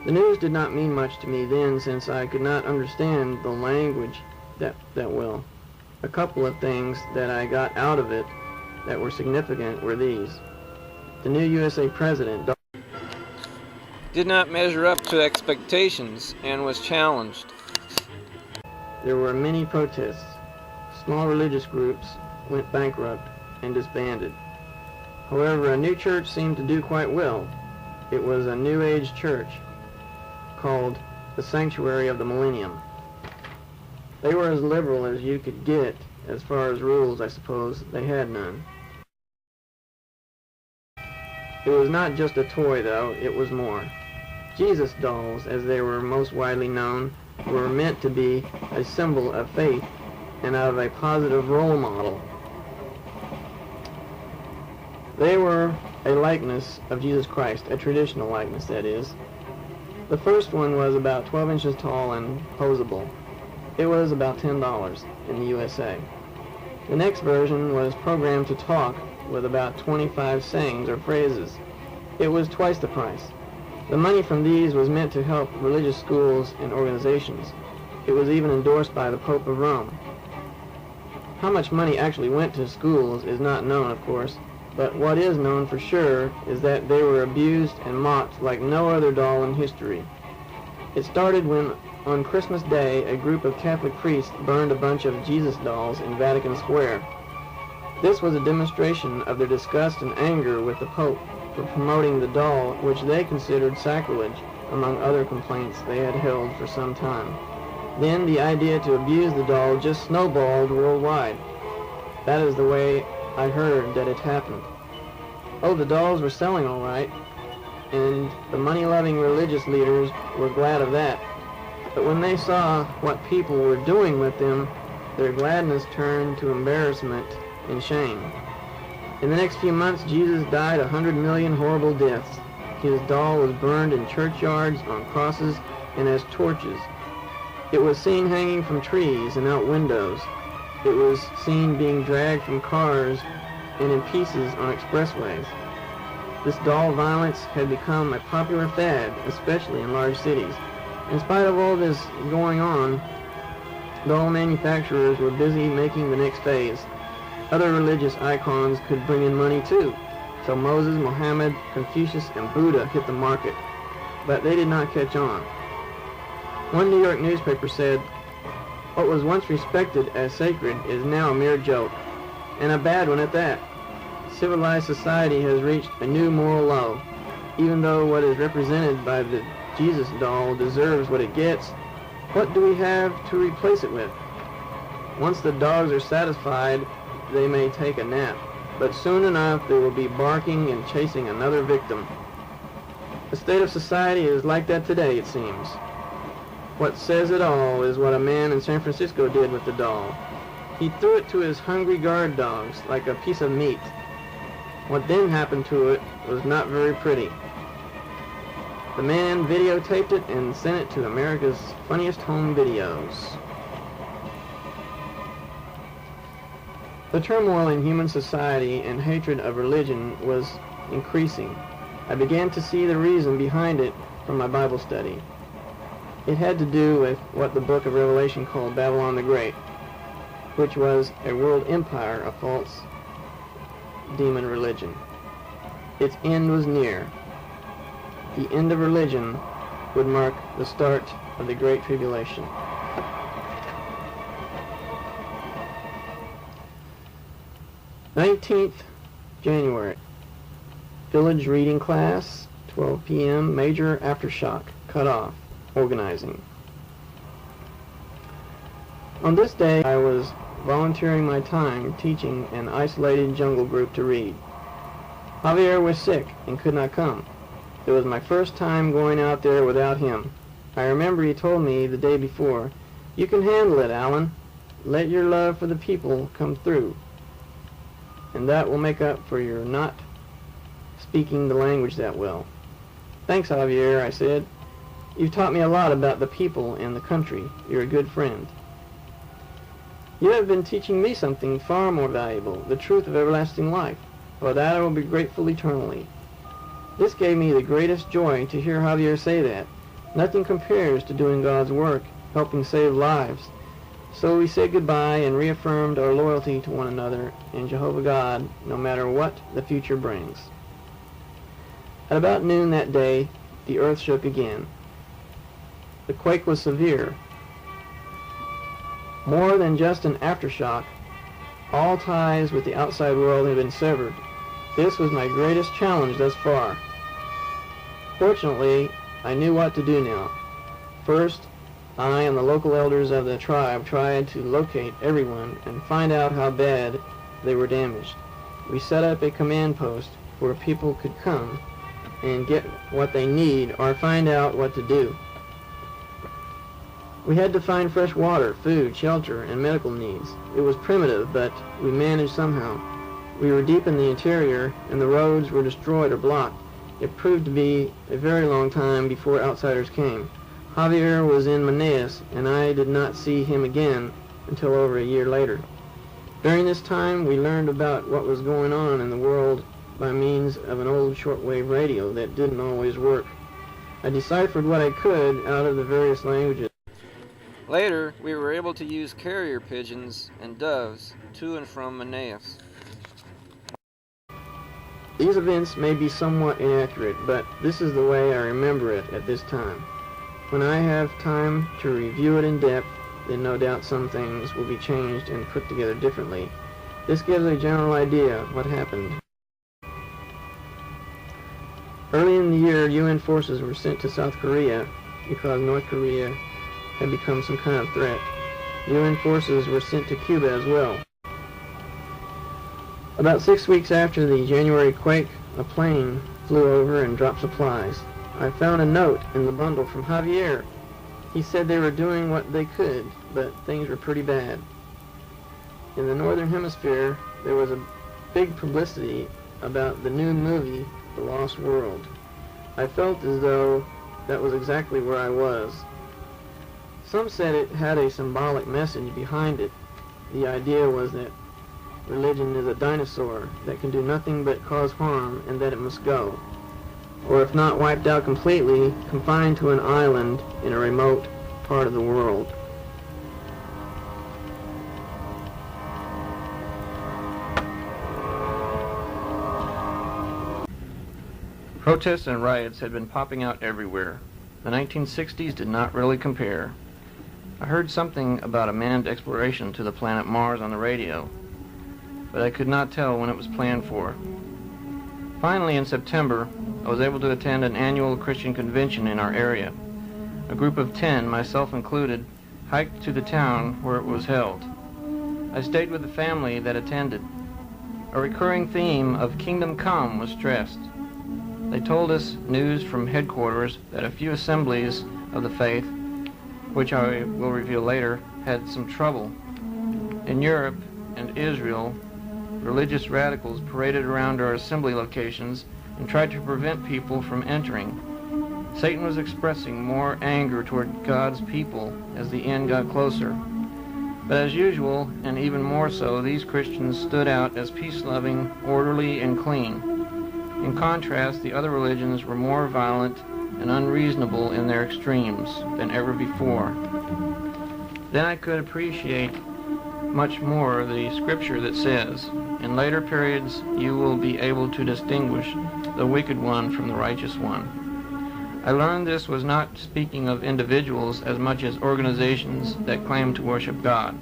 The news did not mean much to me then, since I could not understand the language that well. A couple of things that I got out of it that were significant were these. The new USA president did not measure up to expectations and was challenged. There were many protests. Small religious groups went bankrupt and disbanded. However, a new church seemed to do quite well. It was a New Age church called the Sanctuary of the Millennium. They were as liberal as you could get. As far as rules, I suppose, they had none. It was not just a toy, though, it was more. Jesus dolls, as they were most widely known, were meant to be a symbol of faith and of a positive role model. They were a likeness of Jesus Christ, a traditional likeness, that is. The first one was about 12 inches tall and posable. It was about $10 in the USA. The next version was programmed to talk with about 25 sayings or phrases. It was twice the price. The money from these was meant to help religious schools and organizations. It was even endorsed by the Pope of Rome. How much money actually went to schools is not known, of course, but what is known for sure is that they were abused and mocked like no other doll in history. It started when, on Christmas Day, a group of Catholic priests burned a bunch of Jesus dolls in Vatican Square. This was a demonstration of their disgust and anger with the Pope for promoting the doll, which they considered sacrilege, among other complaints they had held for some time. Then the idea to abuse the doll just snowballed worldwide. That is the way I heard that it happened. Oh, the dolls were selling all right, and the money-loving religious leaders were glad of that. But when they saw what people were doing with them, their gladness turned to embarrassment and shame. In the next few months, Jesus died 100 million horrible deaths. His doll was burned in churchyards, on crosses, and as torches. It was seen hanging from trees and out windows. It was seen being dragged from cars and in pieces on expressways. This doll violence had become a popular fad, especially in large cities. In spite of all this going on, doll manufacturers were busy making the next phase. Other religious icons could bring in money too. So Moses, Muhammad, Confucius, and Buddha hit the market. But they did not catch on. One New York newspaper said, "What was once respected as sacred is now a mere joke, and a bad one at that. Civilized society has reached a new moral low. Even though what is represented by the Jesus doll deserves what it gets, what do we have to replace it with? Once the dogs are satisfied, they may take a nap, but soon enough they will be barking and chasing another victim. The state of society is like that today, it seems. What says it all is what a man in San Francisco did with the doll. He threw it to his hungry guard dogs like a piece of meat. What then happened to it was not very pretty. The man videotaped it and sent it to America's Funniest Home Videos." The turmoil in human society and hatred of religion was increasing. I began to see the reason behind it from my Bible study. It had to do with what the book of Revelation called Babylon the Great, which was a world empire of false demon religion. Its end was near. The end of religion would mark the start of the Great Tribulation. January 19th, village reading class, 12 p.m., major aftershock, cut off, organizing. On this day, I was volunteering my time teaching an isolated jungle group to read. Javier was sick and could not come. It was my first time going out there without him. I remember he told me the day before, "You can handle it, Alan. Let your love for the people come through, and that will make up for your not speaking the language that well." "Thanks, Javier," I said. "You've taught me a lot about the people and the country. You're a good friend." "You have been teaching me something far more valuable, the truth of everlasting life. For that I will be grateful eternally." This gave me the greatest joy to hear Javier say that. Nothing compares to doing God's work, helping save lives. So we said goodbye and reaffirmed our loyalty to one another and Jehovah God, no matter what the future brings. At about noon that day, the earth shook again. The quake was severe. More than just an aftershock, all ties with the outside world had been severed. This was my greatest challenge thus far. Fortunately, I knew what to do now. First, I and the local elders of the tribe tried to locate everyone and find out how bad they were damaged. We set up a command post where people could come and get what they need or find out what to do. We had to find fresh water, food, shelter, and medical needs. It was primitive, but we managed somehow. We were deep in the interior, and the roads were destroyed or blocked. It proved to be a very long time before outsiders came. Javier was in Manaus, and I did not see him again until over a year later. During this time, we learned about what was going on in the world by means of an old shortwave radio that didn't always work. I deciphered what I could out of the various languages. Later, we were able to use carrier pigeons and doves to and from Manaus. These events may be somewhat inaccurate, but this is the way I remember it at this time. When I have time to review it in depth, then no doubt some things will be changed and put together differently. This gives a general idea of what happened. Early in the year, UN forces were sent to South Korea because North Korea had become some kind of threat. UN forces were sent to Cuba as well. About 6 weeks after the January quake, a plane flew over and dropped supplies. I found a note in the bundle from Javier. He said they were doing what they could, but things were pretty bad. In the Northern Hemisphere, there was a big publicity about the new movie, The Lost World. I felt as though that was exactly where I was. Some said it had a symbolic message behind it. The idea was that religion is a dinosaur that can do nothing but cause harm and that it must go. Or if not wiped out completely, confined to an island in a remote part of the world. Protests and riots had been popping out everywhere. The 1960s did not really compare. I heard something about a manned exploration to the planet Mars on the radio, but I could not tell when it was planned for. Finally, in September, I was able to attend an annual Christian convention in our area. A group of 10, myself included, hiked to the town where it was held. I stayed with the family that attended. A recurring theme of Kingdom Come was stressed. They told us news from headquarters that a few assemblies of the faith, which I will reveal later, had some trouble. In Europe and Israel, religious radicals paraded around our assembly locations and tried to prevent people from entering. Satan was expressing more anger toward God's people as the end got closer. But as usual, and even more so, these Christians stood out as peace-loving, orderly, and clean. In contrast, the other religions were more violent and unreasonable in their extremes than ever before. Then I could appreciate much more the scripture that says, "In later periods you will be able to distinguish the wicked one from the righteous one." I learned this was not speaking of individuals as much as organizations that claim to worship God.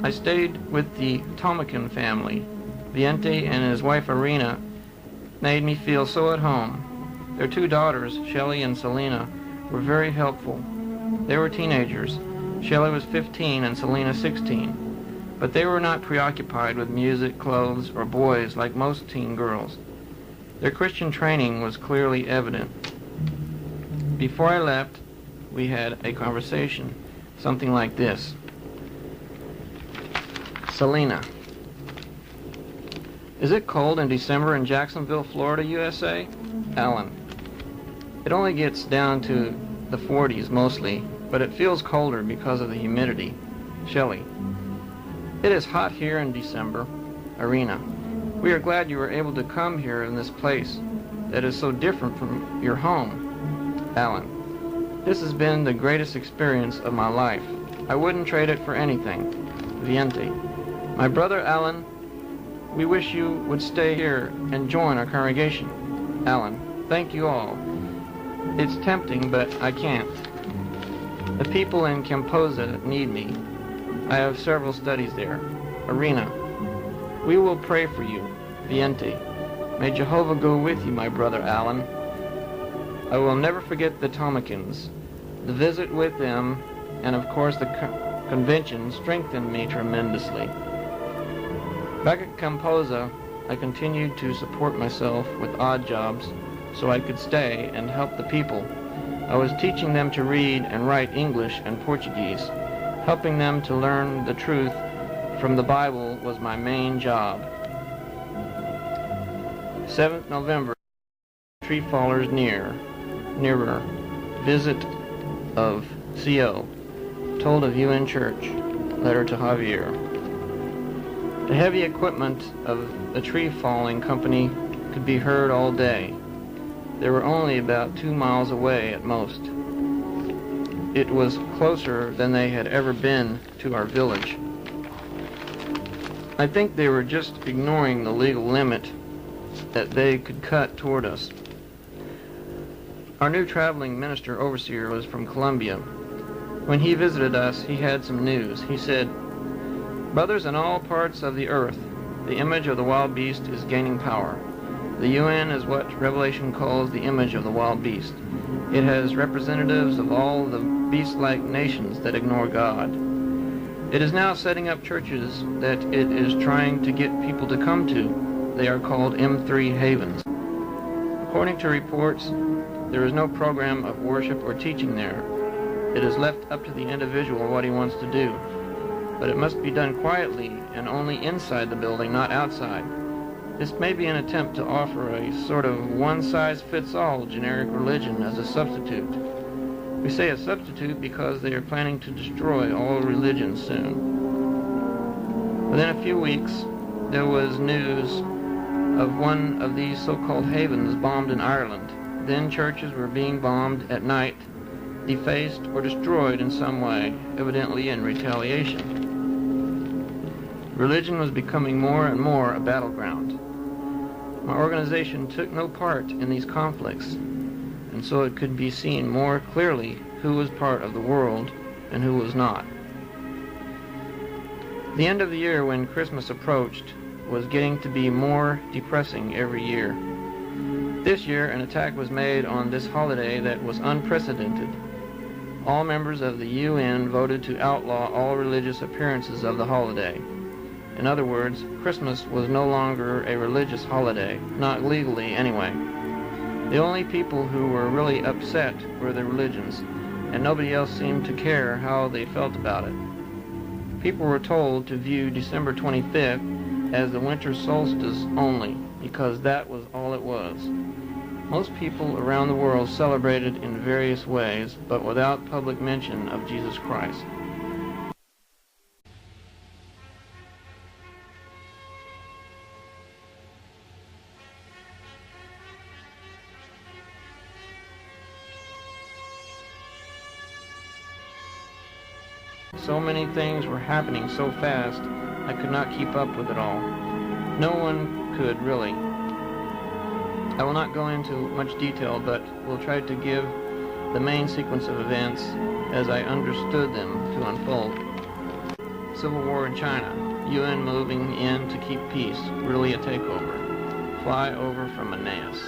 I stayed with the Tomakin family. Viente and his wife Irina made me feel so at home. Their two daughters, Shelley and Selena, were very helpful. They were teenagers. Shelley was 15 and Selena 16. But they were not preoccupied with music, clothes, or boys like most teen girls. Their Christian training was clearly evident. Before I left, we had a conversation, something like this. Selena: "Is it cold in December in Jacksonville, Florida, USA?" Alan: "It only gets down to the 40s mostly, but it feels colder because of the humidity." Shelley: "It is hot here in December." Irina: "We are glad you were able to come here in this place that is so different from your home." Alan. This has been the greatest experience of my life. I wouldn't trade it for anything. Viente. My brother Alan, we wish you would stay here and join our congregation. Alan. Thank you all. It's tempting, but I can't. The people in Camposa need me. I have several studies there. Arena. We will pray for you. Viente. May Jehovah go with you, my brother Alan. I will never forget the Tomikins. The visit with them, and of course the convention, strengthened me tremendously. Back at Camposa, I continued to support myself with odd jobs so I could stay and help the people. I was teaching them to read and write English and Portuguese. Helping them to learn the truth from the Bible was my main job. 7th November, tree fallers nearer. Visit of CO. Told of you in church. Letter to Javier. The heavy equipment of the tree falling company could be heard all day. They were only about 2 miles away at most. It was closer than they had ever been to our village. I think they were just ignoring the legal limit that they could cut toward us. Our new traveling minister overseer was from Colombia. When he visited us, he had some news. He said, "Brothers in all parts of the earth, the image of the wild beast is gaining power. The UN is what Revelation calls the image of the wild beast. It has representatives of all the beast-like nations that ignore God. It is now setting up churches that it is trying to get people to come to. They are called M3 havens. According to reports, there is no program of worship or teaching there. It is left up to the individual what he wants to do. But it must be done quietly and only inside the building, not outside. This may be an attempt to offer a sort of one-size-fits-all generic religion as a substitute. We say a substitute because they are planning to destroy all religions soon." Within a few weeks, there was news of one of these so-called havens bombed in Ireland. Then churches were being bombed at night, defaced or destroyed in some way, evidently in retaliation. Religion was becoming more and more a battleground. My organization took no part in these conflicts, and so it could be seen more clearly who was part of the world and who was not. The end of the year, when Christmas approached, was getting to be more depressing every year. This year, an attack was made on this holiday that was unprecedented. All members of the UN voted to outlaw all religious appearances of the holiday. In other words, Christmas was no longer a religious holiday, not legally anyway. The only people who were really upset were the religions, and nobody else seemed to care how they felt about it. People were told to view December 25th as the winter solstice only, because that was all it was. Most people around the world celebrated in various ways, but without public mention of Jesus Christ. So many things were happening so fast, I could not keep up with it all. No one could, really. I will not go into much detail, but will try to give the main sequence of events as I understood them to unfold. Civil War in China. UN moving in to keep peace. Really a takeover. Flyover from Manaus.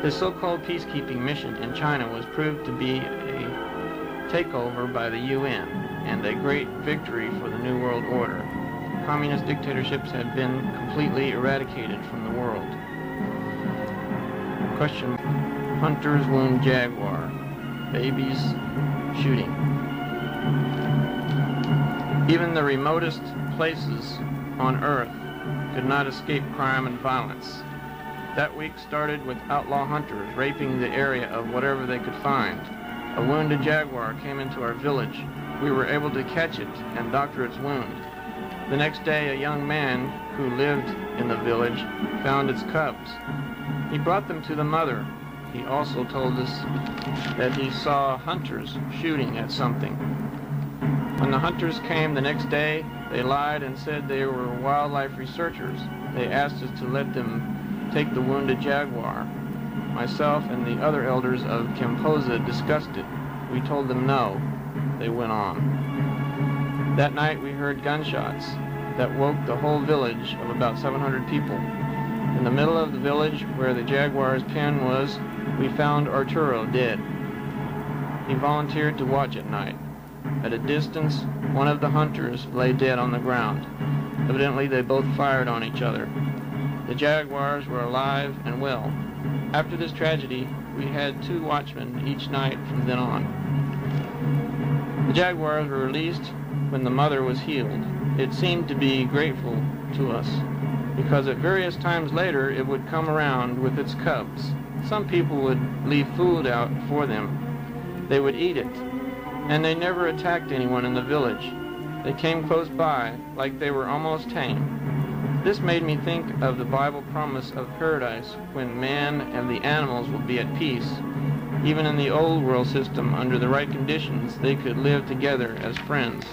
This so-called peacekeeping mission in China was proved to be a takeover by the UN and a great victory for the New World Order. Communist dictatorships had been completely eradicated from the world. Question: hunters wound jaguar. Babies shooting. Even the remotest places on Earth could not escape crime and violence. That week started with outlaw hunters raping the area of whatever they could find. A wounded jaguar came into our village. We were able to catch it and doctor its wound. The next day, a young man who lived in the village found its cubs. He brought them to the mother. he also told us that he saw hunters shooting at something. When the hunters came the next day, they lied and said they were wildlife researchers. They asked us to let them take the wounded jaguar. Myself and the other elders of Kempoza discussed it. We told them no. They went on. That night we heard gunshots that woke the whole village of about 700 people. In the middle of the village where the jaguar's pen was, we found Arturo dead. He volunteered to watch at night. At a distance, one of the hunters lay dead on the ground. Evidently, they both fired on each other. The jaguars were alive and well. After this tragedy, we had 2 watchmen each night from then on. The jaguars were released when the mother was healed. It seemed to be grateful to us, because at various times later it would come around with its cubs. Some people would leave food out for them. They would eat it, and they never attacked anyone in the village. They came close by, like they were almost tame. This made me think of the Bible promise of paradise, when man and the animals will be at peace. Even in the old world system, under the right conditions, they could live together as friends.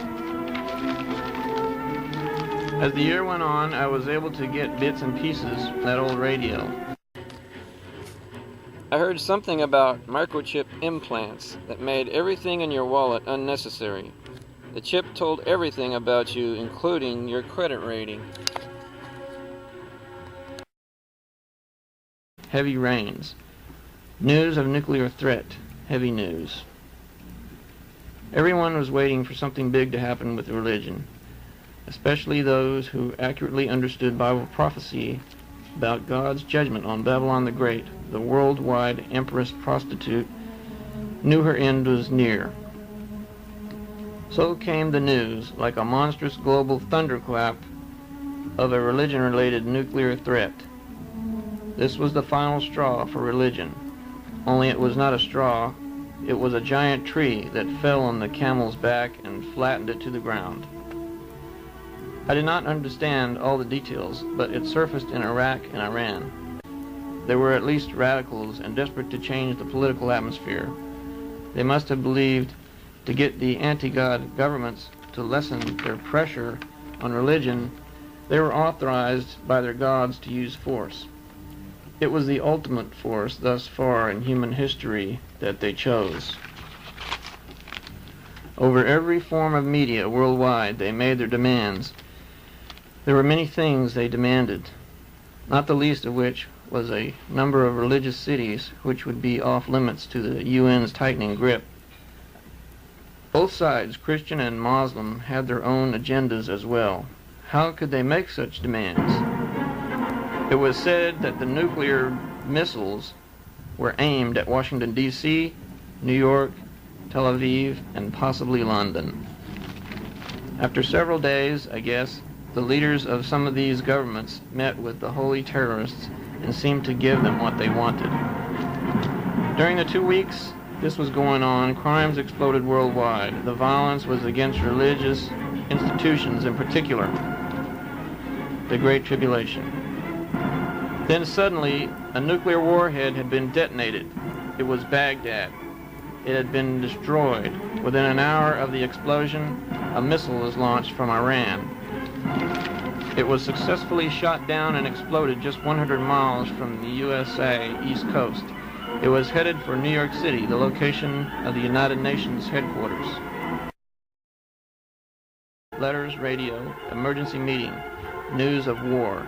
As the year went on, I was able to get bits and pieces from that old radio. I heard something about microchip implants that made everything in your wallet unnecessary. The chip told everything about you, including your credit rating. Heavy rains. News of nuclear threat. Heavy news. Everyone was waiting for something big to happen with religion, especially those who accurately understood Bible prophecy about God's judgment on Babylon the Great. The worldwide empress prostitute knew her end was near. So came the news, like a monstrous global thunderclap, of a religion-related nuclear threat. This was the final straw for religion. Only it was not a straw, it was a giant tree that fell on the camel's back and flattened it to the ground. I did not understand all the details, but it surfaced in Iraq and Iran. There were at least radicals and desperate to change the political atmosphere. They must have believed to get the anti-God governments to lessen their pressure on religion, they were authorized by their gods to use force. It was the ultimate force thus far in human history that they chose. Over every form of media worldwide, they made their demands. There were many things they demanded, not the least of which was a number of religious cities which would be off limits to the UN's tightening grip. Both sides, Christian and Muslim, had their own agendas as well. How could they make such demands? It was said that the nuclear missiles were aimed at Washington, D.C., New York, Tel Aviv, and possibly London. After several days, I guess, the leaders of some of these governments met with the holy terrorists and seemed to give them what they wanted. During the 2 weeks this was going on, crimes exploded worldwide. The violence was against religious institutions, in particular the Great Tribulation. Then suddenly a nuclear warhead had been detonated. It was Baghdad. It had been destroyed. Within an hour of the explosion, a missile was launched from Iran. It was successfully shot down and exploded just 100 miles from the USA East Coast. It was headed for New York City, the location of the United Nations headquarters. Letters, radio, emergency meeting, news of war.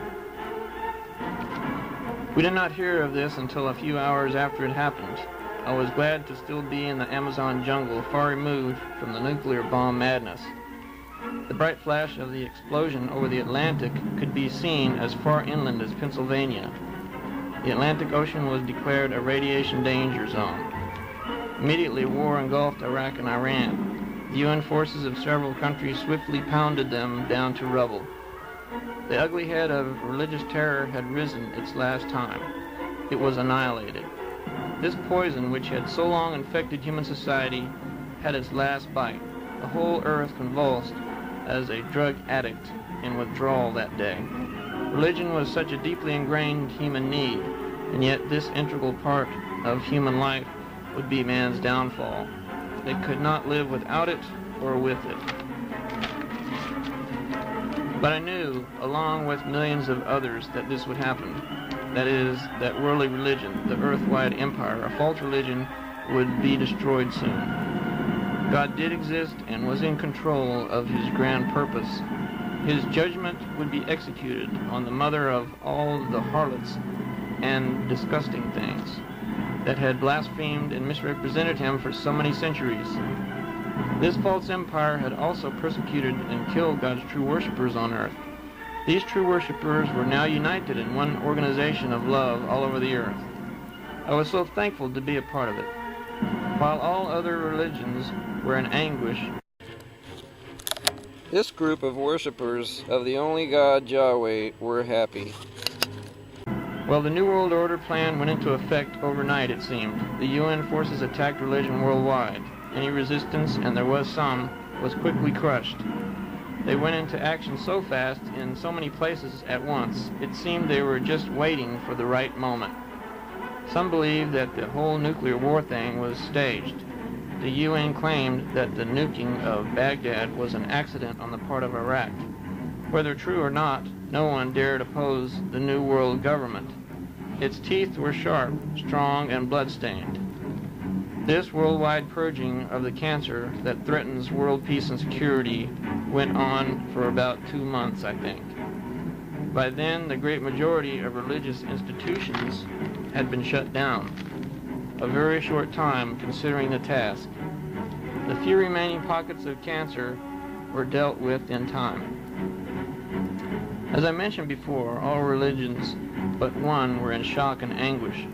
We did not hear of this until a few hours after it happened. I was glad to still be in the Amazon jungle, far removed from the nuclear bomb madness. The bright flash of the explosion over the Atlantic could be seen as far inland as Pennsylvania. The Atlantic Ocean was declared a radiation danger zone. Immediately, war engulfed Iraq and Iran. The UN forces of several countries swiftly pounded them down to rubble. The ugly head of religious terror had risen its last time. It was annihilated. This poison, which had so long infected human society, had its last bite. The whole earth convulsed as a drug addict in withdrawal that day. Religion was such a deeply ingrained human need, and yet this integral part of human life would be man's downfall. They could not live without it or with it. But I knew, along with millions of others, that this would happen. That is, that worldly religion, the earth-wide empire, a false religion, would be destroyed soon. God did exist and was in control of his grand purpose. His judgment would be executed on the mother of all the harlots and disgusting things that had blasphemed and misrepresented him for so many centuries. This false empire had also persecuted and killed God's true worshipers on earth. These true worshipers were now united in one organization of love all over the earth. I was so thankful to be a part of it. While all other religions were in anguish, this group of worshipers of the only God, Yahweh, were happy. Well, the New World Order plan went into effect overnight, it seemed. The UN forces attacked religion worldwide. Any resistance, and there was some, was quickly crushed. They went into action so fast in so many places at once, it seemed they were just waiting for the right moment. Some believed that the whole nuclear war thing was staged. The UN claimed that the nuking of Baghdad was an accident on the part of Iraq. Whether true or not, no one dared oppose the New World government. Its teeth were sharp, strong, and blood-stained. This worldwide purging of the cancer that threatens world peace and security went on for about 2 months, I think. By then, the great majority of religious institutions had been shut down. A very short time considering the task. The few remaining pockets of cancer were dealt with in time. As I mentioned before, all religions but one were in shock and anguish.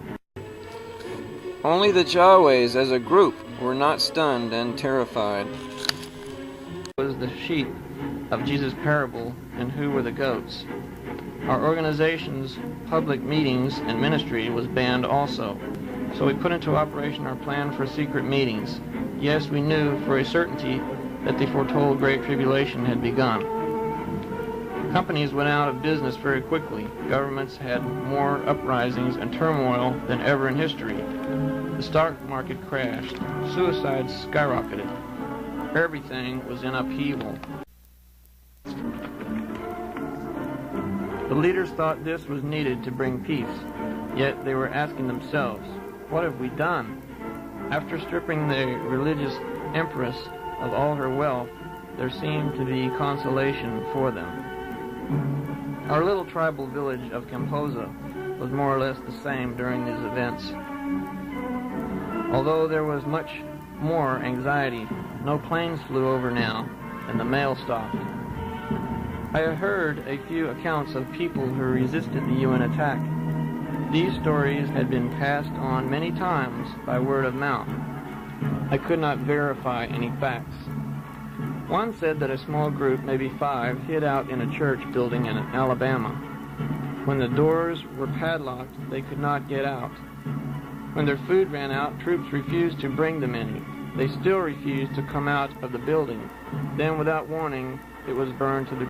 Only the Yahwehs as a group were not stunned and terrified. It was the sheep of Jesus' parable, and who were the goats? Our organization's public meetings and ministry was banned also. So we put into operation our plan for secret meetings. Yes, we knew for a certainty that the foretold Great Tribulation had begun. Companies went out of business very quickly. Governments had more uprisings and turmoil than ever in history. The stock market crashed. Suicides skyrocketed. Everything was in upheaval. The leaders thought this was needed to bring peace, yet they were asking themselves, what have we done? After stripping the religious empress of all her wealth, there seemed to be consolation for them. Our little tribal village of Camposa was more or less the same during these events. Although there was much more anxiety, no planes flew over now, and the mail stopped. I had heard a few accounts of people who resisted the UN attack. These stories had been passed on many times by word of mouth. I could not verify any facts. One said that a small group, maybe 5, hid out in a church building in Alabama. When the doors were padlocked, they could not get out. When their food ran out, troops refused to bring them any. They still refused to come out of the building. Then, without warning, it was burned to the